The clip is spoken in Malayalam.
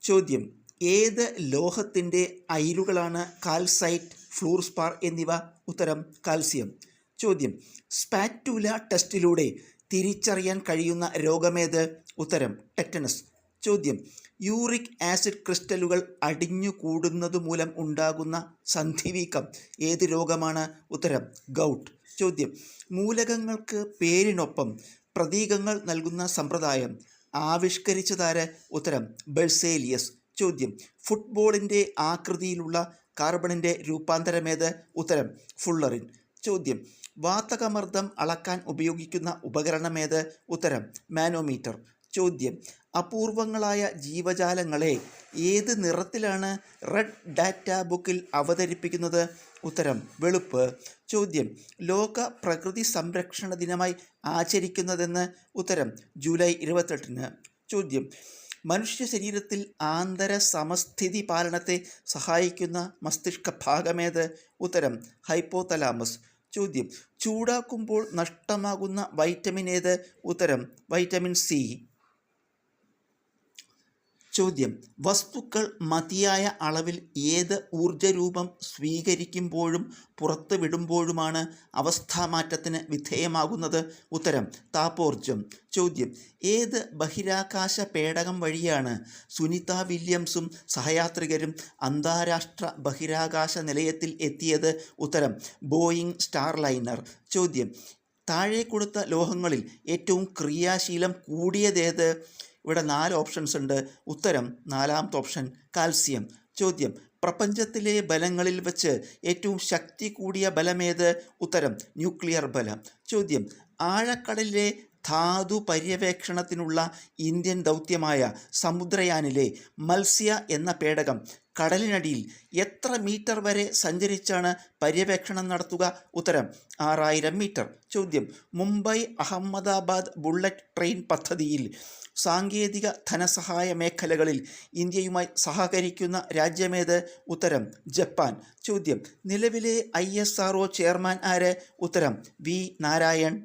ചോദ്യം: ഏത് ലോഹത്തിൻ്റെ അയിരുകളാണ് കാൽസൈറ്റ്, ഫ്ലൂർസ്പാർ എന്നിവ? ഉത്തരം: കാൽസ്യം. ചോദ്യം: സ്പാറ്റുല ടെസ്റ്റിലൂടെ തിരിച്ചറിയാൻ കഴിയുന്ന രോഗമേത്? ഉത്തരം: ടെറ്റനസ്. ചോദ്യം: യൂറിക് ആസിഡ് ക്രിസ്റ്റലുകൾ അടിഞ്ഞു കൂടുന്നതുമൂലം ഉണ്ടാകുന്ന സന്ധിവീക്കം ഏത് രോഗമാണ്? ഉത്തരം: ഗൗട്ട്. ചോദ്യം: മൂലകങ്ങൾക്ക് പേരിനൊപ്പം പ്രതീകങ്ങൾ നൽകുന്ന സമ്പ്രദായം ആവിഷ്കരിച്ചതാര്? ഉത്തരം: ബെർസേലിയസ്. ചോദ്യം: ഫുട്ബോളിൻ്റെ ആകൃതിയിലുള്ള കാർബണിൻ്റെ രൂപാന്തരമേത്? ഉത്തരം: ഫുള്ളറിൻ. ചോദ്യം: വാതകമർദ്ദം അളക്കാൻ ഉപയോഗിക്കുന്ന ഉപകരണമേത്? ഉത്തരം: മാനോമീറ്റർ. ചോദ്യം: അപൂർവങ്ങളായ ജീവജാലങ്ങളെ ഏത് നിറത്തിലാണ് റെഡ് ഡാറ്റ ബുക്കിൽ അവതരിപ്പിക്കുന്നത്? ഉത്തരം: വെളുപ്പ്. ചോദ്യം: ലോക പ്രകൃതി സംരക്ഷണ ദിനമായി ആചരിക്കുന്നതെന്ന്? ഉത്തരം: ജൂലൈ 28. ചോദ്യം: മനുഷ്യ ശരീരത്തിൽ ആന്തര സമസ്ഥിതി പാലനത്തെ സഹായിക്കുന്ന മസ്തിഷ്ക ഭാഗമേത്? ഉത്തരം: ഹൈപ്പോതലാമസ്. ചോദ്യം: ചൂടാക്കുമ്പോൾ നഷ്ടമാകുന്ന വൈറ്റമിൻ ഏത്? ഉത്തരം: വൈറ്റമിൻ സി. ചോദ്യം: വസ്തുക്കൾ മതിയായ അളവിൽ ഏത് ഊർജ്ജരൂപം സ്വീകരിക്കുമ്പോഴും പുറത്തുവിടുമ്പോഴുമാണ് അവസ്ഥാമാറ്റത്തിന് വിധേയമാകുന്നത്? ഉത്തരം: താപോർജ്ജം. ചോദ്യം: ഏത് ബഹിരാകാശ പേടകം വഴിയാണ് സുനിത വില്യംസും സഹയാത്രികരും അന്താരാഷ്ട്ര ബഹിരാകാശ നിലയത്തിൽ എത്തിയത്? ഉത്തരം: ബോയിങ് സ്റ്റാർലൈനർ. ചോദ്യം: താഴെ കൊടുത്ത ലോഹങ്ങളിൽ ഏറ്റവും ക്രിയാശീലം കൂടിയതേത്? ഇവിടെ 4 ഓപ്ഷൻസ് ഉണ്ട്. ഉത്തരം: 4ാമത്തെ ഓപ്ഷൻ, കാൽസ്യം. ചോദ്യം: പ്രപഞ്ചത്തിലെ ബലങ്ങളിൽ വച്ച് ഏറ്റവും ശക്തി കൂടിയ ബലമേത്? ഉത്തരം: ന്യൂക്ലിയർ ബലം. ചോദ്യം: ആഴക്കടലിലെ ധാതു പര്യവേക്ഷണത്തിനുള്ള ഇന്ത്യൻ ദൗത്യമായ സമുദ്രയാനിലെ മത്സ്യ എന്ന പേടകം കടലിനടിയിൽ എത്ര മീറ്റർ വരെ സഞ്ചരിച്ചാണ് പര്യവേക്ഷണം നടത്തുക? ഉത്തരം: 6000 മീറ്റർ. ചോദ്യം: മുംബൈ അഹമ്മദാബാദ് ബുള്ളറ്റ് ട്രെയിൻ പദ്ധതിയിൽ സാങ്കേതിക ധനസഹായ മേഖലകളിൽ ഇന്ത്യയുമായി സഹകരിക്കുന്ന രാജ്യമേത്? ഉത്തരം: ജപ്പാൻ. ചോദ്യം: നിലവിലെ ISRO ചെയർമാൻ ആര്? ഉത്തരം: വി നാരായൺ